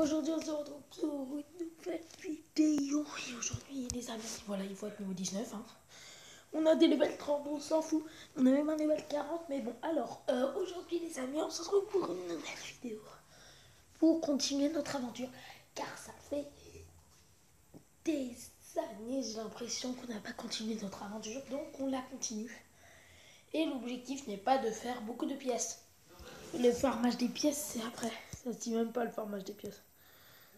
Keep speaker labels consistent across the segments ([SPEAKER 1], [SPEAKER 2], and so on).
[SPEAKER 1] Aujourd'hui on se retrouve pour une nouvelle vidéo. Et aujourd'hui les amis, voilà, il faut être niveau 19 hein. On a des levels 30, on s'en fout. On a même un level 40, mais bon. Alors, aujourd'hui les amis, on se retrouve pour une nouvelle vidéo. Pour continuer notre aventure. Car ça fait des années, j'ai l'impression qu'on n'a pas continué notre aventure. Donc on la continue. Et l'objectif n'est pas de faire beaucoup de pièces. Le farmage des pièces, c'est après. Ça se dit même pas le farmage des pièces.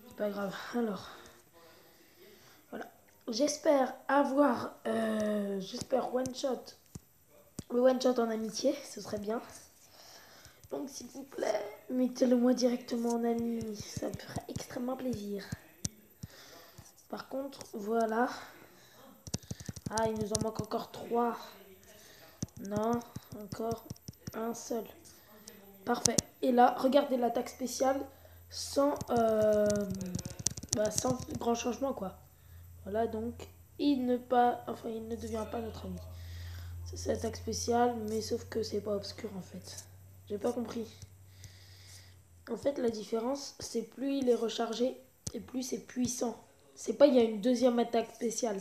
[SPEAKER 1] C'est pas grave. Alors, voilà. J'espère avoir, j'espère one shot, le one shot en amitié, ce serait bien. Donc s'il vous plaît, mettez-le moi directement en ami, ça me ferait extrêmement plaisir. Par contre, voilà. Ah, il nous en manque encore 3. Non, encore un seul. Parfait. Et là, regardez l'attaque spéciale sans, sans grand changement, quoi. Voilà, donc, il ne devient pas notre ami. C'est l'attaque spéciale, mais sauf que c'est pas obscur, en fait. J'ai pas compris. En fait, la différence, c'est plus il est rechargé et plus c'est puissant. C'est pas il y a une deuxième attaque spéciale.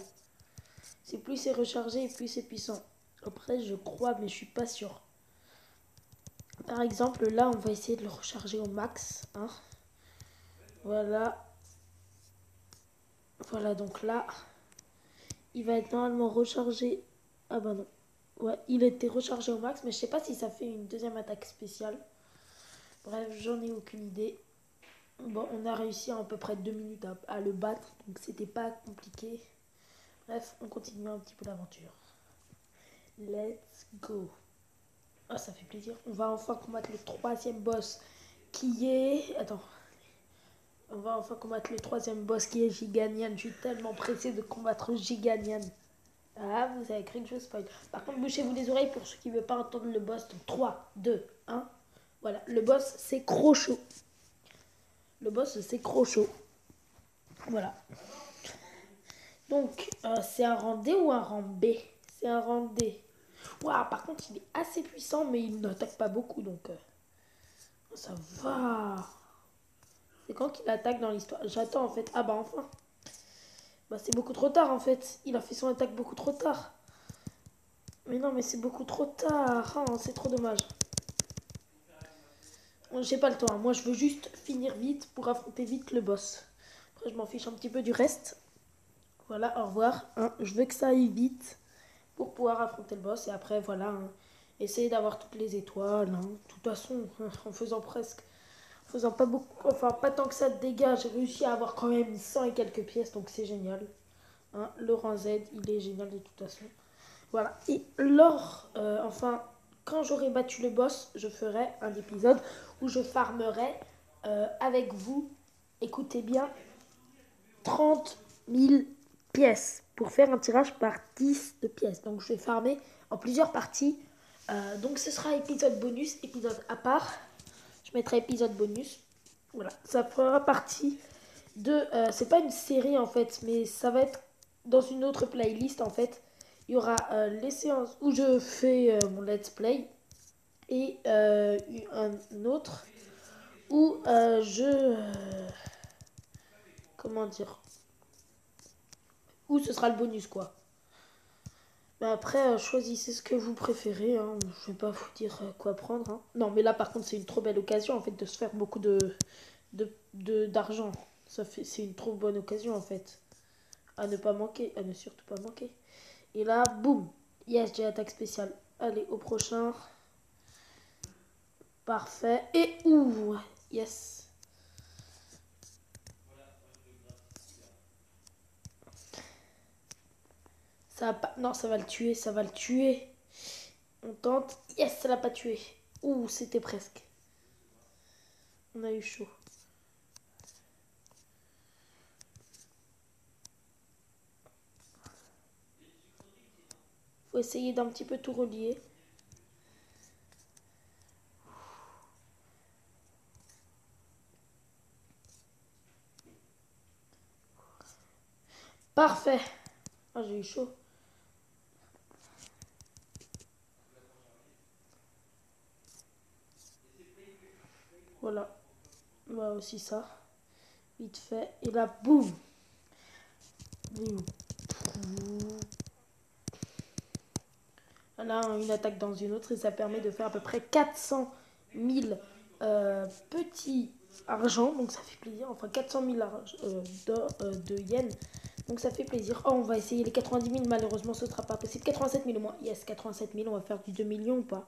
[SPEAKER 1] C'est plus c'est rechargé et plus c'est puissant. Après, je crois, mais je suis pas sûr. Par exemple, là, on va essayer de le recharger au max. Hein. Voilà. Voilà, donc là, il va être normalement rechargé. Ah bah non. Ouais, il était rechargé au max, mais je sais pas si ça fait une deuxième attaque spéciale. Bref, j'en ai aucune idée. Bon, on a réussi en à peu près 2 minutes à le battre, donc c'était pas compliqué. Bref, on continue un petit peu l'aventure. Let's go. Ah, ça fait plaisir. On va enfin combattre le troisième boss qui est... Attends. On va enfin combattre le troisième boss qui est Giganian. Je suis tellement pressé de combattre Giganian. Ah, vous avez cru que je spoil. Par contre, bouchez-vous les oreilles pour ceux qui ne veulent pas entendre le boss. Donc 3, 2, 1. Voilà, le boss c'est Crochot. Le boss c'est Crochot. Voilà. Donc, c'est un rang D ou un rang B? C'est un rang D. Waouh, par contre, il est assez puissant, mais il n'attaque pas beaucoup, donc ça va. C'est quand qu'il attaque dans l'histoire? J'attends, en fait. Ah bah, enfin. Bah, c'est beaucoup trop tard, en fait. Il a fait son attaque beaucoup trop tard. Mais non, mais c'est beaucoup trop tard. Oh, c'est trop dommage. J'ai pas le temps. Hein. Moi, je veux juste finir vite pour affronter vite le boss. Après, je m'en fiche un petit peu du reste. Voilà, au revoir. Hein. Je veux que ça aille vite pour pouvoir affronter le boss. Et après, voilà, hein, essayer d'avoir toutes les étoiles. Hein. De toute façon, en faisant presque, en faisant pas beaucoup, enfin pas tant que ça de dégâts, j'ai réussi à avoir quand même 100 et quelques pièces, donc c'est génial. Hein. Le rang Z, il est génial de toute façon. Voilà. Et enfin, quand j'aurai battu le boss, je ferai un épisode où je farmerai avec vous, écoutez bien, 30 000 pièces pour faire un tirage par 10 de pièces. Donc je vais farmer en plusieurs parties. Donc ce sera épisode bonus, épisode à part. Je mettrai épisode bonus. Voilà, ça fera partie de... c'est pas une série en fait, mais ça va être dans une autre playlist en fait. Il y aura les séances où je fais mon let's play et un autre où comment dire, où ce sera le bonus quoi. Mais après, choisissez ce que vous préférez. Hein. Je vais pas vous dire quoi prendre. Hein. Non, mais là, par contre, c'est une trop belle occasion en fait de se faire beaucoup d'argent. C'est une trop bonne occasion en fait. À ne pas manquer, à ne surtout pas manquer. Et là, boum. Yes, j'ai attaque spéciale. Allez, au prochain. Parfait. Et ouh, yes. Ça va pas. Non, ça va le tuer, ça va le tuer. On tente. Yes, ça l'a pas tué. Ouh, c'était presque. On a eu chaud. Faut essayer d'un petit peu tout relier. Parfait. Ah, j'ai eu chaud. Voilà. Bah aussi ça. vite fait. Et là, boum. Boum. Là, une attaque dans une autre et ça permet de faire à peu près 400 000 petits argent. Donc ça fait plaisir. Enfin, 400 000 de yens. Donc ça fait plaisir. Oh, on va essayer les 90 000. Malheureusement, ce ne sera pas possible. 87 000 au moins. Yes, 87 000. On va faire du 2 millions ou pas?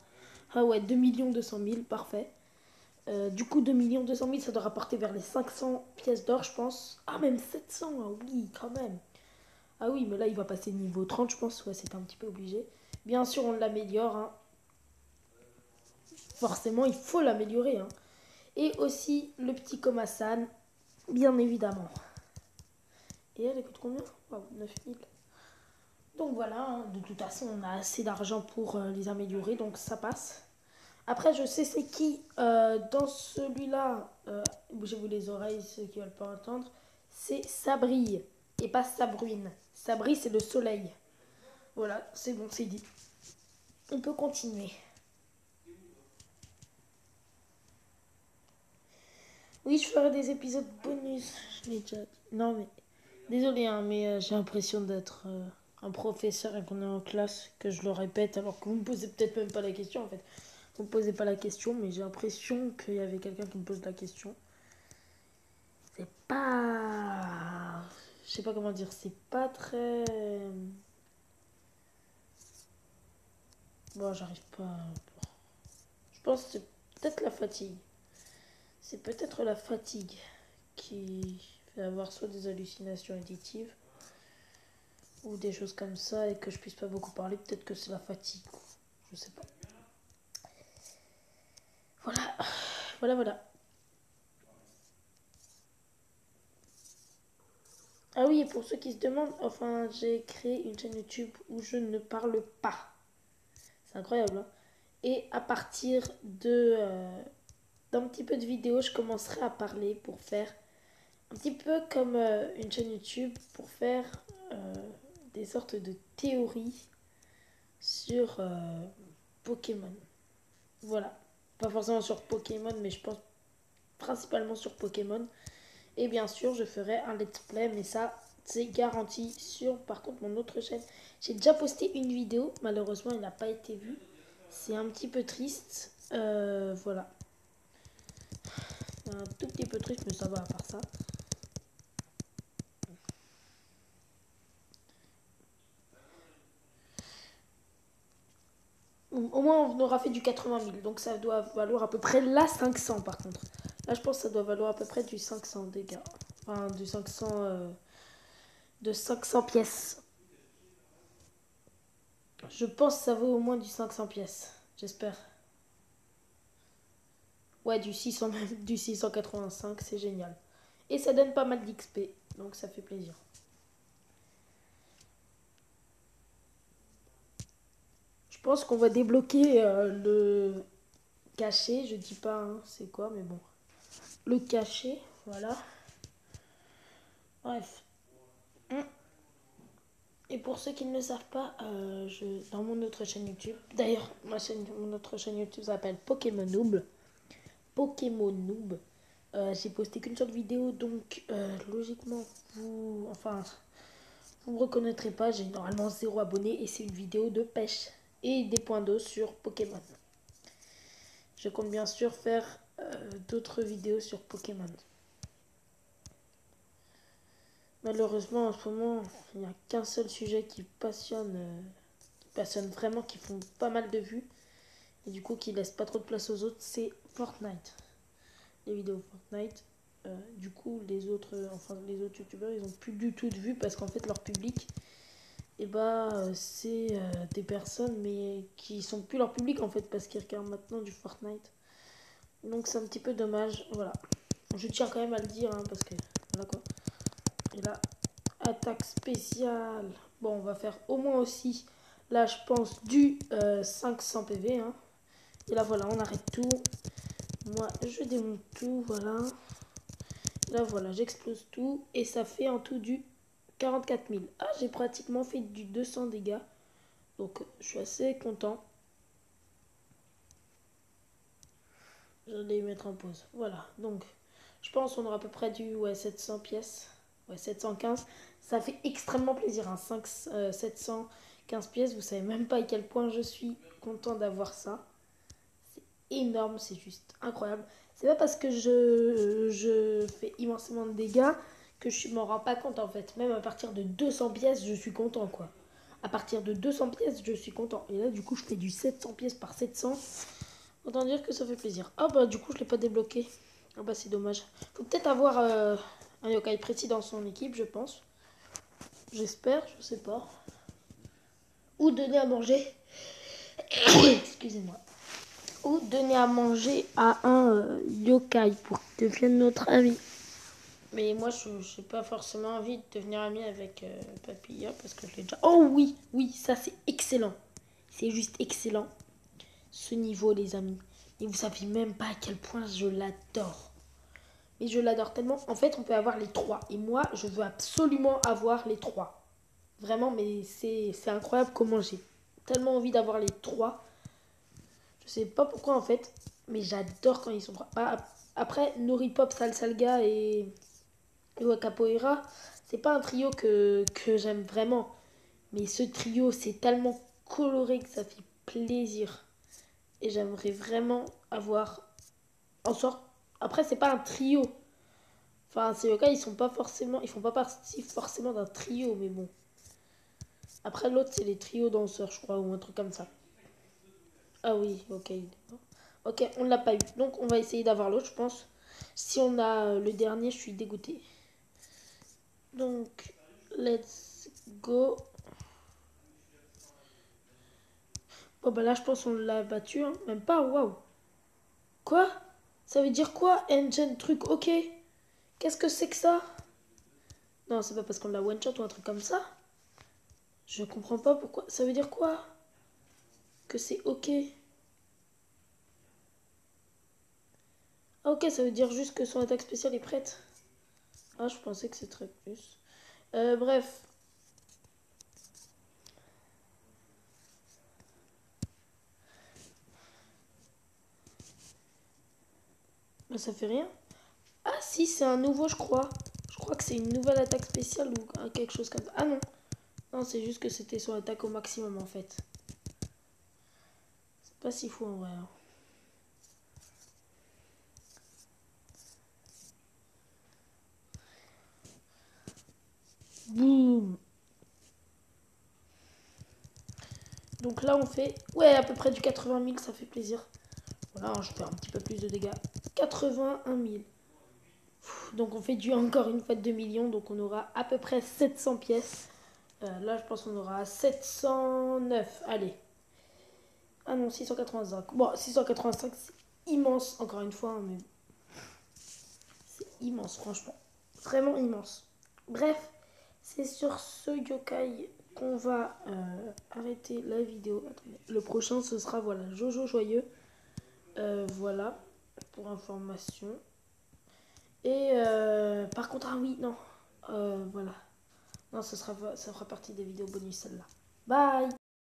[SPEAKER 1] Ah ouais, 2 200 000. Parfait. Du coup, 2 200 000, ça doit rapporter vers les 500 pièces d'or, je pense. Ah, même 700. Ah oui, quand même. Ah oui, mais là, il va passer niveau 30, je pense. Ouais, c'est un petit peu obligé. Bien sûr, on l'améliore. Hein. Forcément, il faut l'améliorer. Hein. Et aussi, le petit Komasan, bien évidemment. Et elle coûte combien? Wow, 9 000. Donc voilà, hein, de toute façon, on a assez d'argent pour les améliorer, donc ça passe. Après, je sais c'est qui dans celui-là, bougez-vous les oreilles, ceux qui veulent pas entendre, c'est Sabrille et pas Sabruine. Sabri, c'est le soleil. Voilà, c'est bon, c'est dit. On peut continuer. Oui, je ferai des épisodes bonus. Je l'ai déjà dit. Non, mais désolé, hein, mais j'ai l'impression d'être un professeur et qu'on est en classe, que je le répète, alors que vous me posez peut-être même pas la question en fait. Vous me posez pas la question, mais j'ai l'impression qu'il y avait quelqu'un qui me pose la question. C'est pas. Je sais pas comment dire, c'est pas très. Bon, j'arrive pas. Je pense que c'est peut-être la fatigue. C'est peut-être la fatigue qui fait avoir soit des hallucinations auditives ou des choses comme ça et que je puisse pas beaucoup parler. Peut-être que c'est la fatigue. Je sais pas. Voilà. Voilà, voilà. Ah oui, et pour ceux qui se demandent, enfin, j'ai créé une chaîne YouTube où je ne parle pas. C'est incroyable, hein. Et à partir d'un petit peu de vidéos, je commencerai à parler pour faire un petit peu comme une chaîne YouTube pour faire euh, des sortes de théories sur Pokémon. Voilà. Pas forcément sur Pokémon, mais je pense principalement sur Pokémon. Et bien sûr, je ferai un let's play, mais ça, c'est garanti sur, par contre, mon autre chaîne. J'ai déjà posté une vidéo, malheureusement, elle n'a pas été vue. C'est un petit peu triste. Voilà. Un tout petit peu triste, mais ça va à part ça. Au moins, on aura fait du 80 000. Donc, ça doit valoir à peu près là 500 par contre. Là, je pense que ça doit valoir à peu près du 500 dégâts. Enfin, du 500, de 500 pièces. Je pense que ça vaut au moins du 500 pièces. J'espère. Ouais, du 600 même, du 685, c'est génial. Et ça donne pas mal d'XP, donc ça fait plaisir. Je pense qu'on va débloquer le cachet. Je dis pas hein, c'est quoi, mais bon. Le cachet, voilà. Bref. Et pour ceux qui ne le savent pas, dans mon autre chaîne YouTube, d'ailleurs, mon autre chaîne YouTube s'appelle Pokémon Noob. Pokémon Noob. J'ai posté qu'une seule vidéo, donc logiquement, vous me reconnaîtrez pas. J'ai normalement 0 abonnés et c'est une vidéo de pêche et des points d'eau sur Pokémon. Je compte bien sûr faire d'autres vidéos sur Pokémon. Malheureusement, en ce moment, il n'y a qu'un seul sujet qui passionne vraiment, qui font pas mal de vues et du coup qui laisse pas trop de place aux autres, c'est Fortnite. Les vidéos Fortnite. Du coup, les autres youtubeurs, ils ont plus du tout de vues parce qu'en fait, leur public, et c'est des personnes mais qui sont plus leur public en fait parce qu'ils regardent maintenant du Fortnite. Donc c'est un petit peu dommage. Voilà. Je tiens quand même à le dire hein, parce que voilà quoi. Et là, attaque spéciale. Bon, on va faire au moins aussi, là je pense, du 500 PV. Hein. Et là voilà, on arrête tout. Moi, je démonte tout, voilà. Et là voilà, j'explose tout. Et ça fait en tout du 44 000. Ah, j'ai pratiquement fait du 200 dégâts. Donc je suis assez content. Je vais mettre en pause. Voilà, donc Je pense on aura à peu près du 700 pièces. Ouais, 715. Ça fait extrêmement plaisir. 715 pièces. Vous savez même pas à quel point je suis content d'avoir ça. C'est énorme. C'est juste incroyable. C'est pas parce que je fais immensément de dégâts que je m'en rends pas compte en fait. Même à partir de 200 pièces, je suis content quoi. À partir de 200 pièces, je suis content. Et là, du coup, je fais du 700 pièces par 700. Autant dire que ça fait plaisir. Ah bah, du coup, je l'ai pas débloqué. Ah bah, c'est dommage. Faut peut-être avoir un yokai précis dans son équipe, je pense. J'espère, je sais pas. Ou donner à manger. Excusez-moi. Ou donner à manger à un yokai pour qu'il devienne notre ami. Mais moi, je n'ai pas forcément envie de devenir ami avec Papilla parce que je l'ai déjà. Oh oui, oui, ça c'est excellent. C'est juste excellent. Ce niveau, les amis. Et vous savez même pas à quel point je l'adore. Mais je l'adore tellement. En fait, on peut avoir les trois. Et moi, je veux absolument avoir les trois. Vraiment, mais c'est incroyable comment j'ai tellement envie d'avoir les trois. Je sais pas pourquoi en fait. Mais j'adore quand ils sont trois. Après, Noripop, Salsalga et Capoeira, c'est pas un trio que j'aime vraiment. Mais ce trio, c'est tellement coloré que ça fait plaisir. Et j'aimerais vraiment avoir en sorte. Après, c'est pas un trio. Enfin, ces yokai, ils sont pas forcément. Ils font pas partie forcément d'un trio, mais bon. Après, l'autre, c'est les trios danseurs, je crois, ou un truc comme ça. Ah oui, ok. Ok, on l'a pas eu. Donc, on va essayer d'avoir l'autre, je pense. Si on a le dernier, je suis dégoûtée. Donc, let's go. Bon, bah là, je pense qu'on l'a battu. Hein. Même pas, waouh. Quoi? Ça veut dire quoi, engine truc ok? Qu'est-ce que c'est que ça? Non, c'est pas parce qu'on l'a one shot ou un truc comme ça. Je comprends pas pourquoi. Ça veut dire quoi? Que c'est ok. Ah ok, ça veut dire juste que son attaque spéciale est prête. Ah, je pensais que c'était plus. Bref. Bah, ça fait rien. Ah si, c'est un nouveau, je crois. Je crois que c'est une nouvelle attaque spéciale ou quelque chose comme ça. Ah non. Non, c'est juste que c'était son attaque au maximum en fait. C'est pas si fou en vrai. Hein. Boum. Donc là, on fait, ouais, à peu près du 80 000, ça fait plaisir. Voilà, je fais un petit peu plus de dégâts. 81 000. Donc on fait du encore une fois 2 millions, donc on aura à peu près 700 pièces. Là, je pense qu'on aura 709. Allez. Ah non, 685. Bon, 685, c'est immense, encore une fois, hein, mais c'est immense, franchement. Vraiment immense. Bref, c'est sur ce yokai qu'on va arrêter la vidéo. Attendez. Le prochain, ce sera, voilà, Jojo Joyeux. Voilà, pour information. Et par contre, ah oui, non. Voilà. Non, ça fera partie des vidéos bonus, celle-là. Bye!